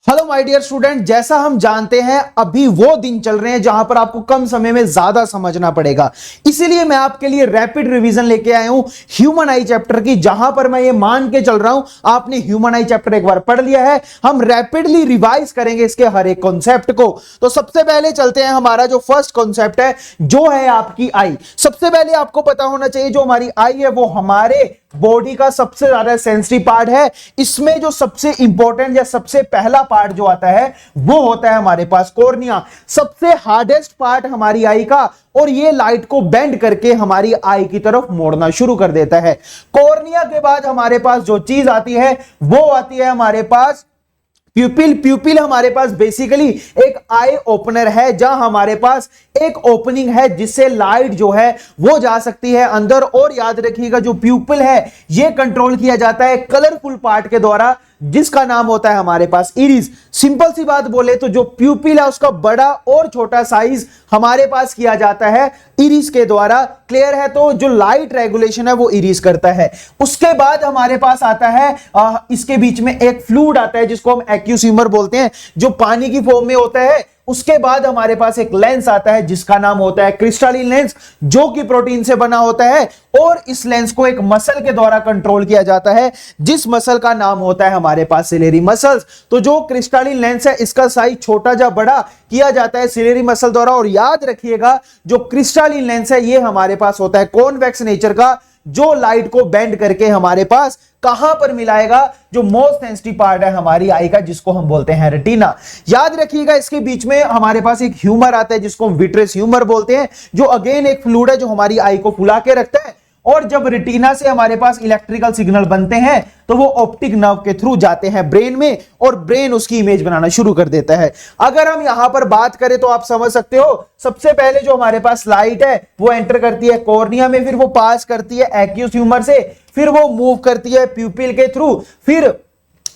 Hello my dear student, जैसा हम जानते हैं अभी वो दिन चल रहे हैं जहां पर आपको कम समय में ज्यादा समझना पड़ेगा। इसीलिए मैं आपके लिए रैपिड रिवीजन लेके आया हूं ह्यूमन आई चैप्टर की, जहां पर मैं ये मान के चल रहा हूं आपने ह्यूमन आई चैप्टर एक बार पढ़ लिया है। हम रैपिडली रिवाइज करेंगे इसके हर एक कॉन्सेप्ट को। तो सबसे पहले चलते हैं, हमारा जो फर्स्ट कॉन्सेप्ट है जो है आपकी आई। सबसे पहले आपको पता होना चाहिए जो हमारी आई है वो हमारे बॉडी का सबसे ज्यादा सेंसिटिव पार्ट है। इसमें जो सबसे इंपॉर्टेंट या सबसे पहला पार्ट जो आता है वो होता है हमारे पास कॉर्निया, सबसे हार्डेस्ट पार्ट हमारी आई का, और ये लाइट को बेंड करके हमारी आई की तरफ मोड़ना शुरू कर देता है। कॉर्निया के बाद हमारे पास जो चीज आती है वो आती है हमारे पास प्यूपिल। प्यूपिल हमारे पास बेसिकली एक आई ओपनर है, जहां हमारे पास एक ओपनिंग है जिससे लाइट जो है वो जा सकती है अंदर। और याद रखिएगा जो प्यूपिल है ये कंट्रोल किया जाता है कलरफुल पार्ट के द्वारा, जिसका नाम होता है हमारे पास इरिस। सिंपल सी बात बोले तो जो प्यूपिल है उसका बड़ा और छोटा साइज हमारे पास किया जाता है इरिस के द्वारा। क्लियर है? तो जो लाइट रेगुलेशन है वो इरिस करता है। उसके बाद हमारे पास आता है इसके बीच में एक फ्लूइड आता है जिसको हम एक्यूस ह्यूमर बोलते हैं, जो पानी की फॉर्म में होता है। उसके बाद हमारे पास एक लेंस आता है जिसका नाम होता है क्रिस्टलिन लेंस, जो कि प्रोटीन से बना होता है, और इस लेंस को एक मसल के द्वारा कंट्रोल किया जाता है, जिस मसल का नाम होता है हमारे पास सिलेरी मसल्स। तो जो क्रिस्टलिन लेंस है इसका साइज छोटा या बड़ा किया जाता है सिलेरी मसल द्वारा। और याद रखिएगा जो क्रिस्टलिन लेंस है ये हमारे पास होता है कॉन्वेक्स नेचर का, जो लाइट को बेंड करके हमारे पास कहां पर मिलाएगा, जो मोस्ट सेंसिटिव पार्ट है हमारी आई का, जिसको हम बोलते हैं रेटिना। याद रखिएगा इसके बीच में हमारे पास एक ह्यूमर आता है जिसको हम विट्रेस ह्यूमर बोलते हैं, जो अगेन एक फ्लूइड है जो हमारी आई को फुला के रखता है। और जब रेटिना से हमारे पास इलेक्ट्रिकल सिग्नल बनते हैं तो वो ऑप्टिक नर्व के थ्रू जाते हैं ब्रेन में, और ब्रेन उसकी इमेज बनाना शुरू कर देता है। अगर हम यहां पर बात करें तो आप समझ सकते हो, सबसे पहले जो हमारे पास लाइट है वो एंटर करती है कॉर्निया में, फिर वो पास करती है एक्यूस ह्यूमर से, फिर वो मूव करती है प्यूपिल के थ्रू, फिर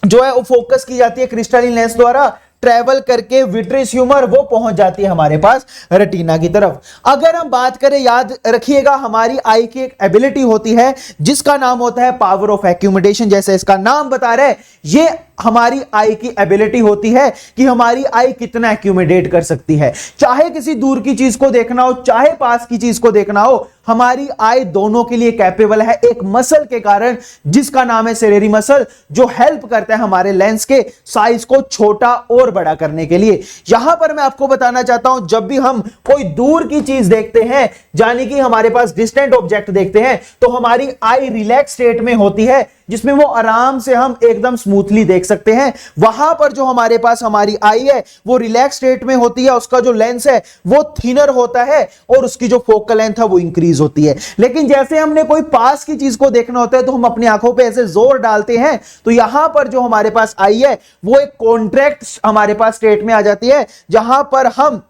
जो है वो फोकस की जाती है क्रिस्टलिन लेंस द्वारा, ट्रेवल करके विट्रियस ह्यूमर, वो पहुंच जाती है हमारे पास रेटिना की तरफ। अगर हम बात करें, याद रखिएगा हमारी आई की एक एबिलिटी होती है जिसका नाम होता है पावर ऑफ एक्यूमुलेशन। जैसे इसका नाम बता रहे, ये हमारी आई की एबिलिटी होती है कि हमारी आई कितना एक्यूमुलेट कर सकती है। चाहे किसी दूर की चीज को देखना हो, चाहे पास की चीज को देखना हो, हमारी आई दोनों के लिए कैपेबल है, एक मसल के कारण जिसका नाम है सिलेरी मसल, जो हेल्प करता है हमारे लेंस के साइज को छोटा और बड़ा करने के लिए। यहां पर मैं आपको बताना चाहता हूं, जब भी हम कोई दूर की चीज देखते हैं, यानी कि हमारे पास डिस्टेंट ऑब्जेक्ट देखते हैं, तो हमारी आई रिलैक्स स्टेट में होती है, जिसमें वो आराम से हम एकदम स्मूथली देख सकते हैं। वहां पर जो हमारे पास हमारी आई है वो रिलैक्स स्टेट में होती है, उसका जो लेंस है वो थिनर होता है और उसकी जो फोकल लेंथ है वो इंक्रीज होती है। लेकिन जैसे हमने कोई पास की चीज को देखना होता है तो हम अपनी आंखों पे ऐसे जोर डालते हैं, तो यहां पर जो हमारे पास आई है वो एक कॉन्ट्रैक्ट हमारे पास स्टेट में आ जाती है, जहां पर हम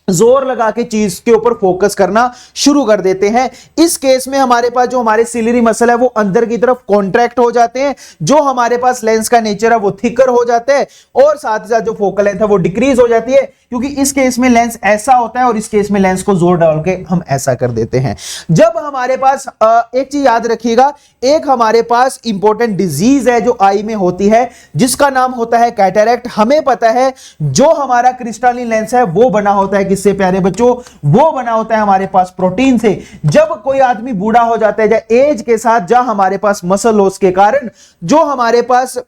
जोर लगा के चीज के ऊपर फोकस करना शुरू कर देते हैं। इस केस में हमारे पास जो हमारे सिलेरी मसल है वो अंदर की तरफ कॉन्ट्रैक्ट हो जाते हैं, जो हमारे पास लेंस का नेचर है वो थिकर हो जाता है, और साथ ही साथ जो फोकल लेंथ है वो डिक्रीज हो जाती है, क्योंकि इस केस में लेंस ऐसा होता है और इस केस में लेंस को जोर डाल के हम ऐसा कर देते हैं। जब हमारे पास एक चीज याद रखिएगा, एक हमारे पास इंपॉर्टेंट डिजीज है जो आई में होती है जिसका नाम होता है कैटरैक्ट। हमें पता है जो हमारा क्रिस्टलिन लेंस है वो बना होता है से प्यारे बच्चों, वो बना होता है हमारे पास प्रोटीन से। जब कोई आदमी बूढ़ा हो जाता है या एज के साथ, जहां हमारे पास मसल लॉस के कारण जो हमारे पास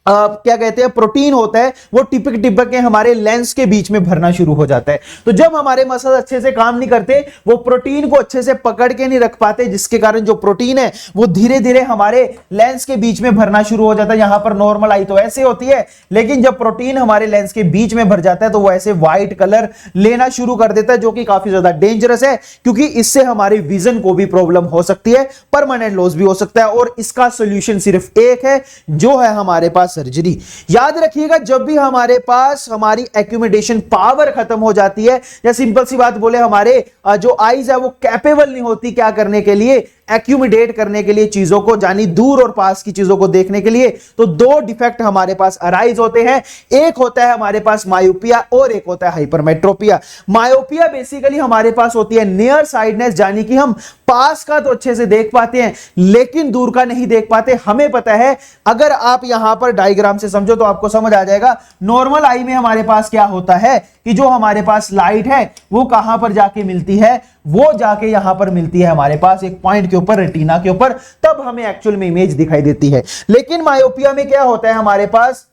क्या कहते हैं प्रोटीन होता है वो टिपक टिपक के हमारे लेंस के बीच में भरना शुरू हो जाता है। तो जब हमारे मसल अच्छे से काम नहीं करते, वो प्रोटीन को अच्छे से पकड़ के नहीं रख पाते, जिसके कारण जो प्रोटीन है वो धीरे धीरे हमारे लेंस के बीच में भरना शुरू हो जाता है। यहां पर नॉर्मल आई तो ऐसे होती है, लेकिन जब प्रोटीन हमारे लेंस के बीच में भर जाता है तो वो ऐसे व्हाइट कलर लेना शुरू कर देता है, जो कि काफी ज्यादा डेंजरस है, क्योंकि इससे हमारे विजन को भी प्रॉब्लम हो सकती है, परमानेंट लॉस भी हो सकता है। और इसका सोल्यूशन सिर्फ एक है, जो है हमारे पास सर्जरी। याद रखिएगा, जब भी हमारे पास हमारी एक्यूमुलेशन पावर खत्म हो जाती है, या सिंपल सी बात बोले हमारे जो आईज है वो कैपेबल नहीं होती क्या करने के लिए, एक्यूमिडेट करने के लिए चीजों को, यानी दूर और पास की चीजों को देखने के लिए, तो दो डिफेक्ट हमारे पास अराइज होते हैं। एक होता है हमारे पास मायोपिया और एक होता है हाइपरमेट्रोपिया। मायोपिया बेसिकली हमारे पास होती है नियर साइडनेस, यानी कि हम पास का तो अच्छे से देख पाते हैं लेकिन दूर का नहीं देख पाते। हमें पता है, अगर आप यहां पर डायग्राम से समझो तो आपको समझ आ जाएगा। नॉर्मल आई में हमारे पास क्या होता है कि जो हमारे पास लाइट है वो कहां पर जाके मिलती है, वो जाके यहां पर मिलती है हमारे पास एक पॉइंट के ऊपर, रेटिना के ऊपर, तब हमें एक्चुअल में इमेज दिखाई देती है। लेकिन मायोपिया में क्या होता है हमारे पास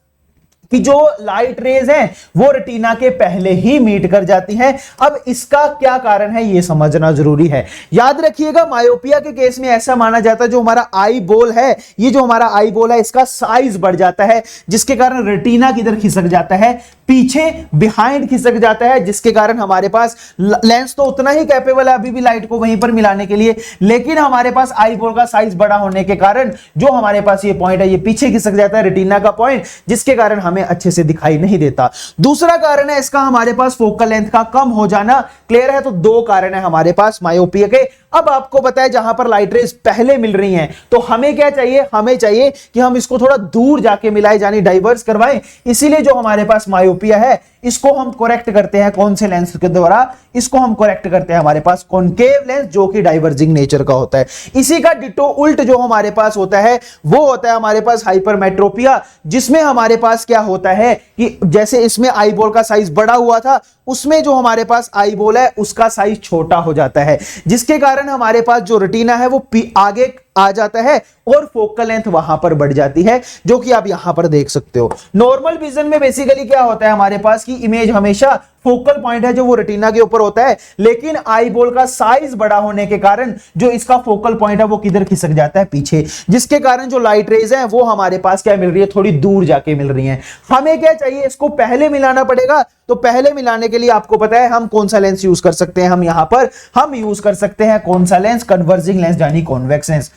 कि जो लाइट रेज हैं वो रेटिना के पहले ही मीट कर जाती हैं। अब इसका क्या कारण है ये समझना जरूरी है। याद रखिएगा, मायोपिया के केस में ऐसा माना जाता है जो हमारा आई बॉल है, ये जो हमारा आई बॉल है इसका साइज बढ़ जाता है, जिसके कारण रेटिना किधर खिसक जाता है, पीछे बिहाइंड खिसक जाता है, जिसके कारण हमारे पास लेंस तो उतना ही कैपेबल है अभी भी लाइट को वहीं पर मिलाने के लिए, लेकिन हमारे पास आई बॉल का साइज बड़ा होने के कारण जो हमारे पास ये पॉइंट है ये पीछे खिसक जाता है, रेटिना का पॉइंट, जिसके कारण हमें अच्छे से दिखाई नहीं देता। दूसरा कारण है इसका हमारे पास फोकल लेंथ का कम हो जाना। क्लियर है? तो दो कारण है हमारे पास मायोपिया के। अब आपको पता है जहां पर लाइट रेज पहले मिल रही हैं तो हमें क्या चाहिए, हमें चाहिए कि हम इसको थोड़ा दूर जाके मिलाएं, यानी डाइवर्स करवाएं। इसीलिए जो हमारे पास मायोपिया है इसको हम करेक्ट करते हैं कौन से लेंस के द्वारा, इसको हम करेक्ट करते हैं हमारे पास कॉनकेव लेंस जो कि डाइवर्जिंग नेचर का होता है। इसी का डिटो उल्ट जो हमारे पास होता है वो होता है हमारे पास हाइपरमेट्रोपिया, जिसमें हमारे पास क्या होता है कि जैसे इसमें आई बॉल का साइज बड़ा हुआ था, उसमें जो हमारे पास आई बॉल है उसका साइज छोटा हो जाता है, जिसके कारण हमारे पास जो रेटिना है वो आगे आ जाता है और फोकल लेंथ वहां पर बढ़ जाती है, जो कि आप यहां पर देख सकते हो। नॉर्मल विजन में बेसिकली क्या होता है हमारे पास की इमेज हमेशा फोकल पॉइंट है जो वो रेटिना के ऊपर होता है, लेकिन आई बॉल का साइज बड़ा होने के कारण जो इसका फोकल पॉइंट है वो किधर खिसक जाता है, पीछे, जिसके कारण जो लाइट रेज है वो हमारे पास क्या मिल रही है, थोड़ी दूर जाके मिल रही है। हमें क्या चाहिए, इसको पहले मिलाना पड़ेगा। तो पहले मिलाने के लिए आपको पता है हम कौन सा लेंस यूज कर सकते हैं, हम यहां पर हम यूज कर सकते हैं कौन सा लेंस, कन्वर्जिंग लेंस यानी कॉन्वेक्स लेंस।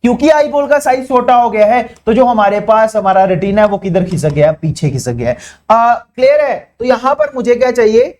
क्योंकि आई बॉल का साइज छोटा हो गया है तो जो हमारे पास हमारा रेटिना है वो किधर खिसक गया, पीछे खिसक गया है। क्लियर है? तो यहां पर मुझे क्या चाहिए,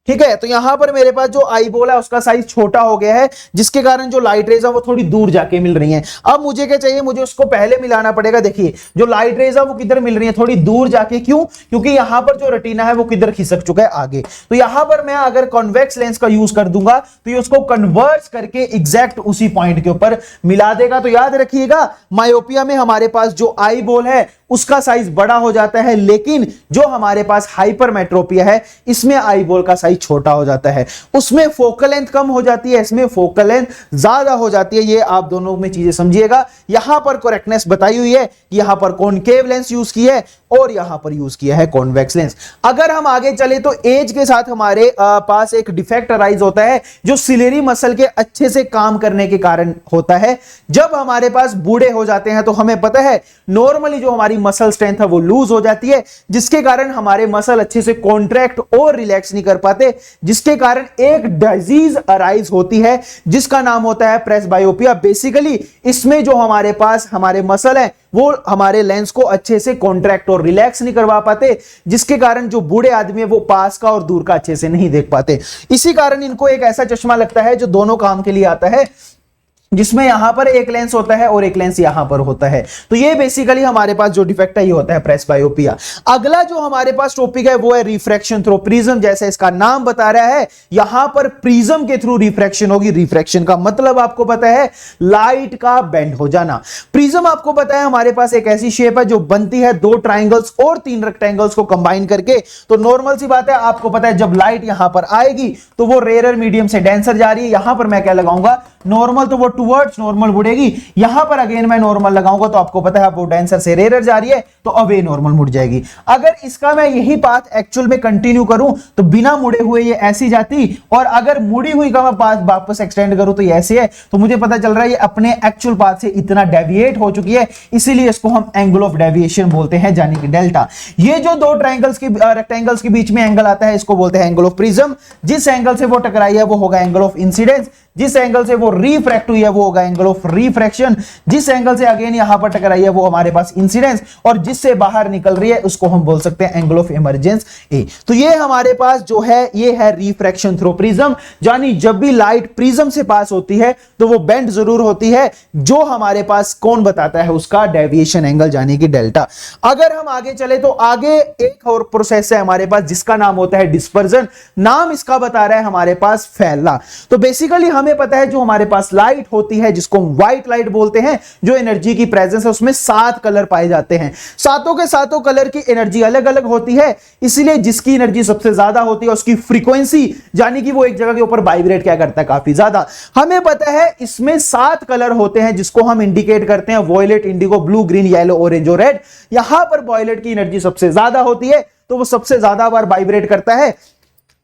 ठीक है, तो यहां पर मेरे पास जो आई बॉल है उसका साइज छोटा हो गया है, जिसके कारण जो लाइट रेज है वो थोड़ी दूर जाके मिल रही हैं। अब मुझे क्या चाहिए, मुझे उसको पहले मिलाना पड़ेगा। देखिए जो लाइट रेज है वो किधर मिल रही है, थोड़ी दूर जाके। क्यों? क्योंकि यहां पर जो रेटिना है वो किधर खिसक चुका है, आगे। तो यहां पर मैं अगर कॉन्वेक्स लेंस का यूज कर दूंगा तो ये उसको कन्वर्ज करके एग्जैक्ट उसी पॉइंट के ऊपर मिला देगा। तो याद रखिएगा, मायोपिया में हमारे पास जो आई बॉल है उसका साइज बड़ा हो जाता है, लेकिन जो हमारे पास हाइपरमेट्रोपिया है इसमें आई बॉल का साइज छोटा हो जाता है, उसमें फोकल लेंथ कम हो जाती है, इसमें फोकल लेंथ ज्यादा हो जाती है। ये आप दोनों में चीजें समझिएगा। यहां पर करेक्टनेस बताई हुई है कि यहां पर कॉनकेव लेंस यूज किया है और यहां पर यूज किया है कॉन्वेक्स लेंस। अगर हम आगे चले तो एज के साथ हमारे पास एक डिफेक्ट अराइज होता है जो सिलेरी मसल के अच्छे से काम करने के कारण होता है। जब हमारे पास बूढ़े हो जाते हैं तो हमें पता है नॉर्मली जो हमारी मसल स्ट्रेंथ है वो लूज हो जाती है, जिसके कारण हमारे मसल अच्छे से कॉन्ट्रैक्ट और रिलैक्स नहीं कर पाते, जिसके कारण एक डिजीज अराइज होती है जिसका नाम होता है प्रेसबायोपिया। बेसिकली इसमें जो हमारे पास हमारे मसल है वो हमारे लेंस को अच्छे से कॉन्ट्रैक्ट और रिलैक्स नहीं करवा पाते, जिसके कारण जो बूढ़े आदमी है वो पास का और दूर का अच्छे से नहीं देख पाते। इसी कारण इनको एक ऐसा चश्मा लगता है जो दोनों काम के लिए आता है, जिसमें यहां पर एक लेंस होता है और एक लेंस यहां पर होता है। तो ये बेसिकली हमारे पास जो डिफेक्ट है ये होता है प्रेसबायोपिया। अगला जो हमारे पास टॉपिक है वो है रिफ्रैक्शन थ्रू प्रिज्म। जैसे इसका नाम बता रहा है, यहां पर प्रिज्म के थ्रू रिफ्रैक्शन होगी। रिफ्रैक्शन का मतलब आपको पता है लाइट का बेंड हो जाना। प्रिज्म आपको पता है हमारे पास एक ऐसी शेप है जो बनती है दो ट्राइंगल्स और तीन रेक्टेंगल्स को कंबाइन करके। तो नॉर्मल सी बात है, आपको पता है जब लाइट यहां पर आएगी तो वो रेयर मीडियम से डेंसर जा रही है। यहां पर मैं क्या लगाऊंगा, नॉर्मल, तो वो टुवर्ड्स नॉर्मल मुड़ेगी। यहां पर अगेन मैं नॉर्मल लगाऊंगा तो आपको पता है वो डेंसर से रेयर जा रही है तो अवे नॉर्मल मुड़ जाएगी। अगर इसका मैं यही पाथ एक्चुअल में कंटिन्यू करूं तो बिना मुड़े हुए ये ऐसी जाती, और अगर मुड़ी हुई का मैं पाथ वापस एक्सटेंड करूं तो ये ऐसे है। तो मुझे पता चल रहा है ये अपने एक्चुअल पाथ से इतना डेविएट हो चुकी है, इसीलिए इसको हम एंगल ऑफ डेविएशन बोलते हैं, यानी कि डेल्टा। ये जो दो ट्राइंगल्स की रेक्टेंगल्स के बीच में एंगल आता है इसको बोलते हैं एंगल ऑफ प्रिज्म। जिस एंगल से वो टकराई है वो होगा एंगल ऑफ इंसिडेंस, जिस एंगल से वो रिफ्रैक्ट हुई है वो होगा एंगल ऑफ रिफ्रैक्शन, जिस एंगल से अगेन यहां पर टकराई है वो हमारे पास इंसिडेंस, और जिससे बाहर निकल रही है उसको हम बोल सकते हैं एंगल ऑफ इमर्जेंस ए। तो ये हमारे पास जो है ये है रिफ्रैक्शन थ्रू प्रिज्म, यानी जब भी लाइट प्रिज्म से पास होती है तो वो बेंड जरूर होती है, जो हमारे पास कौन बताता है उसका डेविएशन एंगल यानी कि डेल्टा। अगर हम आगे चले तो आगे एक और प्रोसेस है हमारे पास जिसका नाम होता है डिस्पर्जन, नाम इसका बता रहा है हमारे पास फैलना। तो बेसिकली हमें पता है जो हमारे पास लाइट होती है जिसको हम व्हाइट लाइट बोलते हैं, जो एनर्जी की प्रेजेंस है उसमें 7 कलर पाए जाते हैं, सातों के सातों कलर की एनर्जी अलग अलग होती है, इसलिए जिसकी एनर्जी सबसे ज्यादा होती है उसकी फ्रीक्वेंसी यानी कि वो एक जगह के ऊपर वाइब्रेट क्या करता है काफी ज्यादा। हमें पता है इसमें 7 कलर होते हैं जिसको हम इंडिकेट करते हैं violet, indigo, blue, green, yellow, orange और रेड। यहां पर वॉयलेट की एनर्जी सबसे ज्यादा होती है तो वो सबसे ज्यादा बार वाइब्रेट करता है,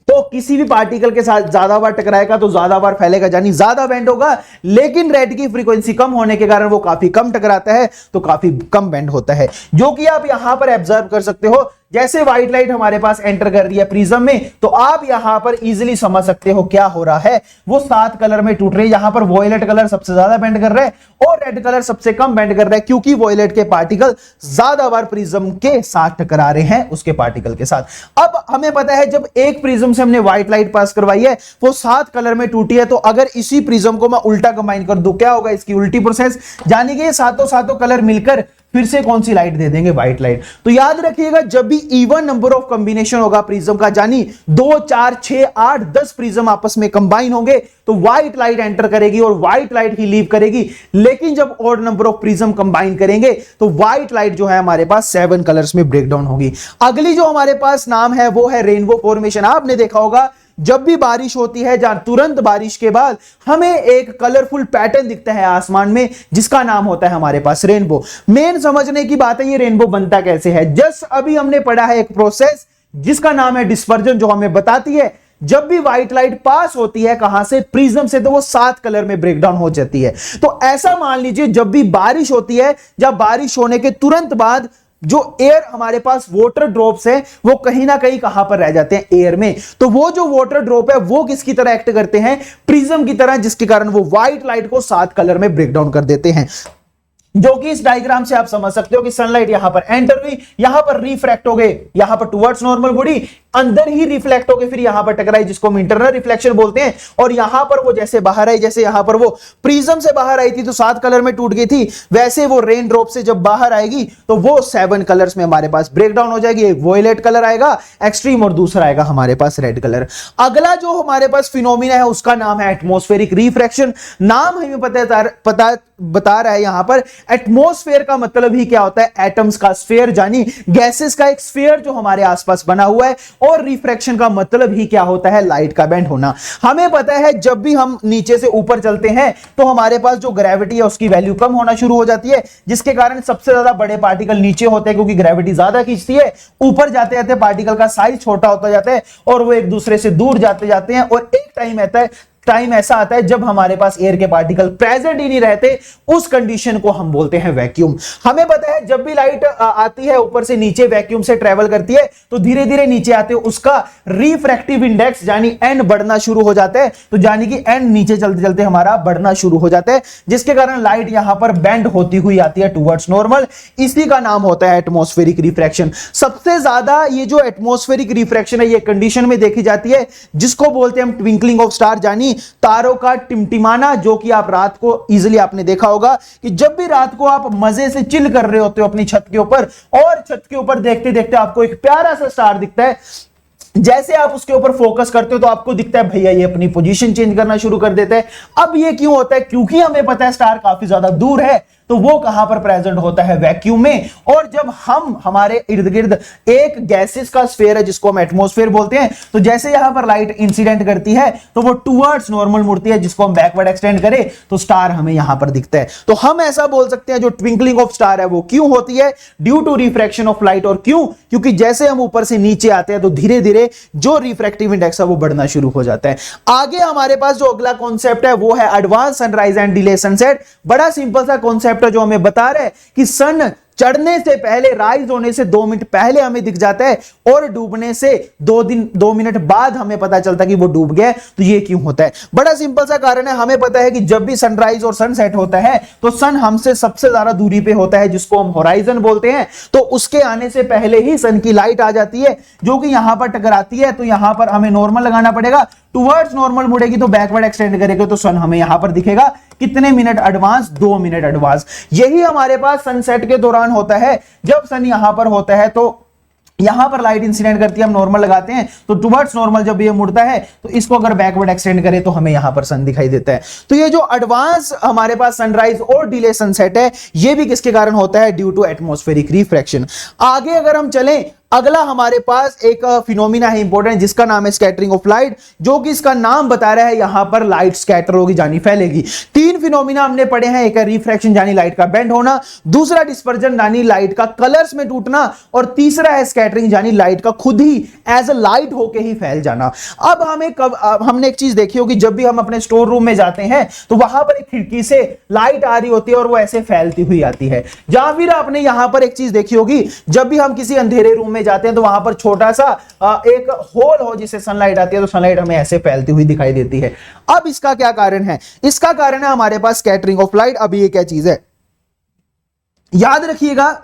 तो किसी भी पार्टिकल के साथ ज्यादा बार टकराएगा तो ज्यादा बार फैलेगा यानी ज्यादा बेंड होगा। लेकिन रेड की फ्रीक्वेंसी कम होने के कारण वो काफी कम टकराता है तो काफी कम बेंड होता है, जो कि आप यहां पर ऑब्जर्व कर सकते हो। जैसे व्हाइट लाइट हमारे पास एंटर कर रही है प्रिज्म में तो आप यहां पर इजीली समझ सकते हो क्या हो रहा है, वो 7 कलर में टूट रही है। यहां पर वॉयलेट कलर सबसे ज्यादा बेंड कर रहा है और रेड कलर सबसे कम बेंड कर रहा है, क्योंकि वॉयलेट के पार्टिकल ज्यादा बार प्रिज्म के साथ टकरा रहे हैं उसके पार्टिकल के साथ। अब हमें पता है जब एक प्रिज्म से हमने व्हाइट लाइट पास करवाई है वो 7 कलर में टूटी है, तो अगर इसी प्रिज्म को मैं उल्टा कंबाइन कर दूं क्या होगा, इसकी उल्टी प्रोसेस, यानी कि ये सातों कलर मिलकर फिर से कौन सी लाइट दे देंगे, व्हाइट लाइट। तो याद रखिएगा जब भी इवन नंबर ऑफ कॉम्बिनेशन होगा प्रिज्म का, यानी 2, 4, 6, 8, 10 प्रिज्म आपस में कंबाइन होंगे तो व्हाइट लाइट एंटर करेगी और व्हाइट लाइट ही लीव करेगी। लेकिन जब odd number of prism combine करेंगे तो व्हाइट लाइट जो है हमारे पास 7 कलर्स में ब्रेकडाउन होगी। अगली जो हमारे पास नाम है वो है रेनबो फॉर्मेशन। आपने देखा होगा जब भी बारिश होती है जहां तुरंत बारिश के बाद हमें एक कलरफुल पैटर्न दिखता है आसमान में जिसका नाम होता है हमारे पास रेनबो। मेन समझने की बात है ये रेनबो बनता कैसे है। जस्ट अभी हमने पढ़ा है एक प्रोसेस जिसका नाम है डिस्पर्जन, जो हमें बताती है जब भी व्हाइट लाइट पास होती है कहां से, प्रिज्म से, तो वो 7 कलर में ब्रेकडाउन हो जाती है। तो ऐसा मान लीजिए जब भी बारिश होती है, जब बारिश होने के तुरंत बाद जो एयर हमारे पास वाटर ड्रॉप्स है वो कहीं ना कहीं कहां पर रह जाते हैं, एयर में। तो वो जो वाटर ड्रॉप है वो किसकी तरह एक्ट करते हैं, प्रिज्म की तरह, जिसके कारण वो व्हाइट लाइट को 7 कलर में ब्रेकडाउन कर देते हैं। जो कि इस डायग्राम से आप समझ सकते हो कि सनलाइट यहां पर एंटर हुई, यहां पर रिफ्रैक्ट हो गए, यहां पर टुवर्ड्स नॉर्मल बॉडी, अंदर ही रिफ्लेक्ट हो गए, फिर यहां पर टकराई जिसको हम इंटरनल रिफ्लेक्शन बोलते हैं, और यहां पर वो जैसे बाहर आई, जैसे यहां पर वो प्रिज्म से बाहर आई थी तो 7 कलर में टूट गई थी, वैसे वो रेन ड्रॉप से जब बाहर आएगी तो वो 7 कलर्स में हमारे पास ब्रेकडाउन हो जाएगी। एक वॉयलेट कलर आएगा एक्सट्रीम और दूसरा आएगा हमारे पास रेड कलर। अगला जो हमारे पास फिनोमिना है उसका नाम है एटमॉस्फेरिक रिफ्रैक्शन। नाम हमें पता बता रहा है यहां पर। एटमॉस्फेयर का मतलब ही क्या होता है, एटम्स का स्फीयर, यानी गैसेस का एक स्फीयर जो हमारे आसपास बना हुआ है, और रिफ्रैक्शन का मतलब ही क्या होता है, लाइट का बेंड होना। हमें पता है जब भी हम नीचे से ऊपर चलते हैं तो हमारे पास जो ग्रेविटी है उसकी वैल्यू कम होना शुरू हो जाती है, जिसके कारण सबसे ज्यादा बड़े पार्टिकल नीचे होते हैं क्योंकि ग्रेविटी ज्यादा खींचती है। ऊपर जाते जाते पार्टिकल का साइज छोटा होता जाता है और वो एक दूसरे से दूर जाते जाते हैं, और एक टाइम ऐसा आता है जब हमारे पास एयर के पार्टिकल प्रेजेंट ही नहीं रहते, उस कंडीशन को हम बोलते हैं वैक्यूम। हमें पता है जब भी लाइट आती है ऊपर से नीचे वैक्यूम से ट्रेवल करती है तो धीरे धीरे नीचे आते हैं, उसका रिफ्रैक्टिव इंडेक्स यानी एन बढ़ना शुरू हो जाता है। तो यानी कि एन नीचे चलते चलते हमारा बढ़ना शुरू हो जाता है, जिसके कारण लाइट यहां पर बेंड होती हुई आती है टुवर्ड्स नॉर्मल। इसी का नाम होता है एटमॉस्फेरिक रिफ्रैक्शन। सबसे ज्यादा ये जो एटमॉस्फेरिक रिफ्रैक्शन है ये कंडीशन में देखी जाती है जिसको बोलते हैं हम ट्विंकलिंग ऑफ स्टार, यानी तारों का टिमटिमाना, जो कि आप रात को इजीली आपने देखा होगा कि जब भी रात को आप मजे से चिल कर रहे होते हो अपनी छत के ऊपर, और छत के ऊपर देखते देखते आपको एक प्यारा सा स्टार दिखता है, जैसे आप उसके ऊपर फोकस करते हो तो आपको दिखता है भैया ये अपनी पोजीशन चेंज करना शुरू कर देता है। अब ये क्यों होता है, क्योंकि हमें पता है स्टार काफी ज्यादा दूर है, तो वो कहां पर प्रेजेंट होता है, वैक्यूम में। और जब हम हमारे इर्द गिर्द एक गैसेस का स्फीयर है जिसको हम एटमॉस्फेयर बोलते हैं, तो जैसे यहां पर लाइट इंसिडेंट करती है तो वो टुवर्ड्स नॉर्मल मुड़ती है, जिसको हम बैकवर्ड एक्सटेंड करें तो स्टार हमें यहां पर दिखता है। तो हम ऐसा बोल सकते हैं जो ट्विंकलिंग ऑफ स्टार है वो क्यों होती है, due to refraction of light. और क्यों, क्योंकि जैसे हम ऊपर से नीचे आते हैं तो धीरे धीरे जो रिफ्रैक्टिव इंडेक्स है वो बढ़ना शुरू हो जाता है। आगे हमारे पास जो अगला कॉन्सेप्ट है वो है advance sunrise and delay sunset. बड़ा सिंपल सा कॉन्सेप्ट है जो हमें बता रहे हैं कि सन चढ़ने से पहले, राइज होने से 2 मिनट पहले हमें दिख जाता है और डूबने से 2 मिनट बाद हमें पता चलता है कि वो डूब गया। तो ये क्यों होता है? बड़ा सिंपल सा कारण है। हमें पता है कि जब भी सनराइज और सनसेट होता है तो सन हमसे सबसे ज्यादा दूरी पे होता है, जिसको हम होराइजन बोलते हैं। तो उसके आने से पहले ही सन की लाइट आ जाती है जो कि यहां पर टकराती है। तो यहां पर हमें नॉर्मल लगाना पड़ेगा, टुवर्ड्स नॉर्मल मुड़ेगी तो बैकवर्ड एक्सटेंड करेगा तो सन हमें यहां पर दिखेगा कितने मिनट एडवांस? 2 minute advance. यही हमारे पास सनसेट के दौरान होता है। जब सन यहां पर होता है तो यहां पर लाइट इंसिडेंट करती है, हम नॉर्मल लगाते हैं तो टुवर्ड्स नॉर्मल जब ये मुड़ता है तो इसको अगर बैकवर्ड एक्सटेंड करें तो हमें यहां पर सन दिखाई देता है। तो ये जो एडवांस हमारे पास सनराइज और डिले सनसेट है, ये भी किसके कारण होता है? Due to atmospheric refraction. आगे अगर हम चलें, अगला हमारे पास एक फिनोमिना है इंपॉर्टेंट, जिसका नाम है स्कैटरिंग ऑफ लाइट, जो कि इसका नाम बता रहा है यहां पर लाइट स्कैटर होगी, जानी फैलेगी। 3 फिनोमिना हमने पढ़े हैं, एक है रिफ्रैक्शन जानी लाइट का बेंड होना, दूसरा डिस्पर्जन यानी लाइट का कलर्स में टूटना, और तीसरा है स्कैटरिंग यानी लाइट का खुद ही एज अ लाइट होके ही फैल जाना। अब हमने एक चीज देखी होगी, जब भी हम अपने स्टोर रूम में जाते हैं तो वहां पर एक खिड़की से लाइट आ रही होती है और वो ऐसे फैलती हुई आती है। या फिर आपने यहां पर एक चीज देखी होगी, जब भी हम किसी अंधेरे रूम में जाते हैं तो वहां पर छोटा सा एक होल हो जिससे सनलाइट आती है, तो सनलाइट हमें ऐसे फैलती हुई दिखाई देती है। अब इसका क्या कारण है? इसका कारण है हमारे पास स्कैटरिंग ऑफ लाइट। अब ये क्या चीज है? याद रखिएगा,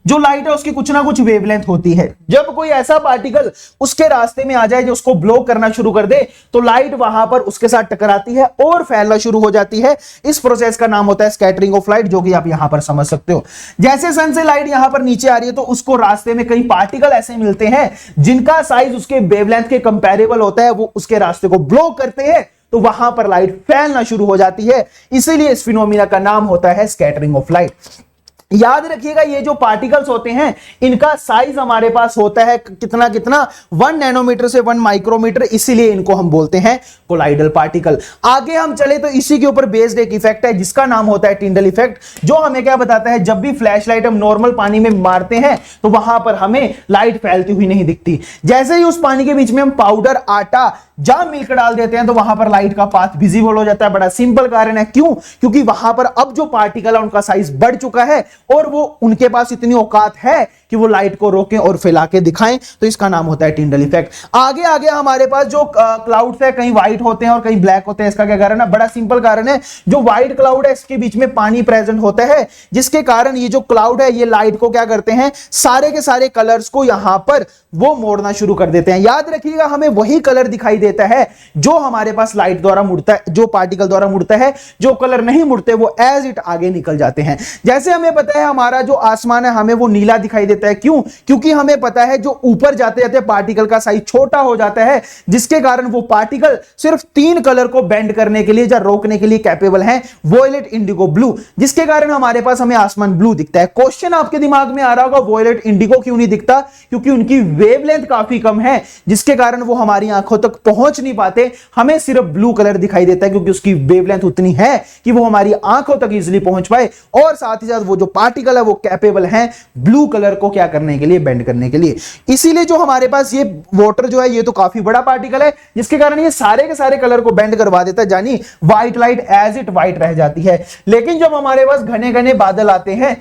जो लाइट है उसकी कुछ ना कुछ वेवलेंथ होती है। जब कोई ऐसा पार्टिकल उसके रास्ते में आ जाए जो उसको ब्लॉक करना शुरू कर दे, तो लाइट वहां पर उसके साथ टकराती है और फैलना शुरू हो जाती है। इस प्रोसेस का नाम होता है स्कैटरिंग ऑफ लाइट, जो कि आप यहां पर समझ सकते हो। जैसे सन से लाइट यहां पर नीचे आ रही है तो उसको रास्ते में कई पार्टिकल ऐसे मिलते हैं जिनका साइज उसके वेवलेंथ के कंपेरेबल होता है, वो उसके रास्ते को ब्लॉक करते हैं, तो वहां पर लाइट फैलना शुरू हो जाती है। इसीलिए इस फिनोमिना का नाम होता है स्कैटरिंग ऑफ लाइट। याद रखिएगा, ये जो पार्टिकल्स होते हैं इनका साइज हमारे पास होता है कितना 1 नैनोमीटर से 1 माइक्रोमीटर, इसीलिए इनको हम बोलते हैं कोलाइडल पार्टिकल। आगे हम चले तो इसी के ऊपर बेस्ड एक इफेक्ट है जिसका नाम होता है टिंडल इफेक्ट, जो हमें क्या बताता है, जब भी फ्लैश लाइट हम नॉर्मल पानी में मारते हैं तो वहां पर हमें लाइट फैलती हुई नहीं दिखती। जैसे ही उस पानी के बीच में हम पाउडर, आटा, जाम मिल्क डाल देते हैं तो वहां पर लाइट का पाथ विजिबल हो जाता है। बड़ा सिंपल कारण है, क्यों? क्योंकि वहां पर अब जो पार्टिकल है उनका साइज बढ़ चुका है और वो उनके पास इतनी औकात है कि वो लाइट को रोकें और फैला के दिखाएं, तो इसका नाम होता है टिंडल इफेक्ट। आगे आगे हमारे पास जो क्लाउड्स है, कहीं व्हाइट होते हैं और कहीं ब्लैक होते हैं। इसका क्या कारण है? बड़ा सिंपल कारण है, जो व्हाइट क्लाउड है इसके बीच में पानी प्रेजेंट होता है, जिसके कारण ये जो क्लाउड है ये लाइट को क्या करते हैं, सारे के सारे कलर्स को यहां पर वो मोड़ना शुरू कर देते हैं। याद रखिएगा, हमें वही कलर दिखाई देता है जो हमारे पास लाइट द्वारा मुड़ता है, जो पार्टिकल द्वारा मुड़ता है। जो कलर नहीं मुड़ते वो एज इट आगे निकल जाते हैं। जैसे हमें पता है हमारा जो आसमान है हमें वो नीला दिखाई देता है, क्यों? क्योंकि हमें पता है जो ऊपर जाते जाते पार्टिकल का साइज छोटा हो जाता है, जिसके कारण वो पार्टिकल सिर्फ 3 कलर को बेंड करने के लिए या रोकने के लिए कैपेबल हैं, वॉयलेट, इंडिगो, ब्लू, जिसके कारण हमारे पास हमें आसमान ब्लू दिखता है। क्वेश्चन आपके दिमाग में आ रहा होगा, वॉयलेट, इंडिगो क्यों नहीं दिखता? क्योंकि उनकी वेवलेंथ काफी कम है, जिसके कारण वो हमारी आंखों तक पहुंच नहीं पाते। हमें सिर्फ ब्लू कलर दिखाई देता है क्योंकि उसकी वेवलेंथ उतनी है कि वो हमारी आंखों तक इजीली पहुंच पाए, और साथ ही साथ वो जो पार्टिकल है वो कैपेबल है ब्लू कलर को क्या करने के लिए, बेंड करने के लिए। इसीलिए जो हमारे पास ये वाटर जो है ये तो काफी बड़ा पार्टिकल है, जिसके कारण ये सारे के सारे कलर को बेंड करवा देता है, यानी white light as it white रह जाती है। लेकिन जब हमारे पास घने घने बादल आते हैं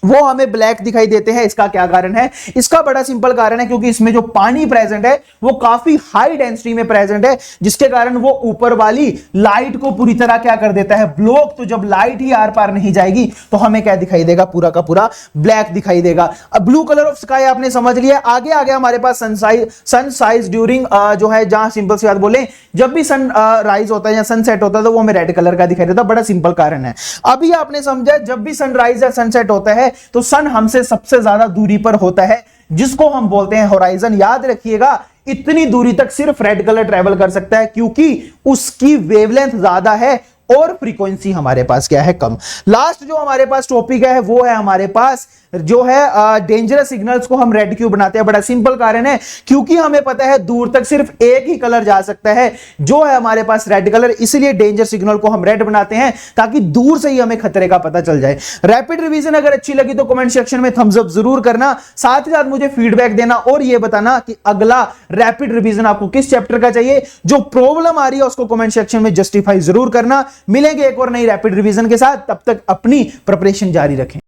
वो हमें ब्लैक दिखाई देते हैं। इसका क्या कारण है? इसका बड़ा सिंपल कारण है, क्योंकि इसमें जो पानी प्रेजेंट है वो काफी हाई डेंसिटी में प्रेजेंट है, जिसके कारण वो ऊपर वाली लाइट को पूरी तरह क्या कर देता है, ब्लॉक। तो जब लाइट ही आर पार नहीं जाएगी तो हमें क्या दिखाई देगा, पूरा का पूरा ब्लैक दिखाई देगा। अब ब्लू कलर ऑफ स्काई आपने समझ लिया। आगे आगे हमारे पास सनसाइज ड्यूरिंग जो है, जहां सिंपल सी बात बोले, जब भी सन राइज होता है या सनसेट होता है तो वो हमें रेड कलर का दिखाई देता है। बड़ा सिंपल कारण है। अभी आपने समझा, जब भी सनराइज या सनसेट होता है तो सन हमसे सबसे ज्यादा दूरी पर होता है, जिसको हम बोलते हैं होराइजन। याद रखिएगा, इतनी दूरी तक सिर्फ रेड कलर ट्रेवल कर सकता है क्योंकि उसकी वेवलेंथ ज्यादा है और फ्रीक्वेंसी हमारे पास क्या है, कम। लास्ट जो हमारे पास टॉपिक है वो है हमारे पास जो है डेंजरस सिग्नल्स को हम रेड क्यों बनाते हैं। बड़ा सिंपल कारण है, क्योंकि हमें पता है दूर तक सिर्फ एक ही कलर जा सकता है जो है हमारे पास रेड कलर, इसलिए डेंजर सिग्नल को हम रेड बनाते हैं ताकि दूर से ही हमें खतरे का पता चल जाए। रैपिड रिवीजन अगर अच्छी लगी तो कमेंट सेक्शन में थम्स अप जरूर करना, साथ ही साथ मुझे फीडबैक देना और यह बताना कि अगला रैपिड रिवीजन आपको किस चैप्टर का चाहिए। जो प्रॉब्लम आ रही है उसको कमेंट सेक्शन में जस्टिफाई जरूर करना। मिलेंगे एक और नई रैपिड रिवीजन के साथ, तब तक अपनी प्रिपरेशन जारी रखें।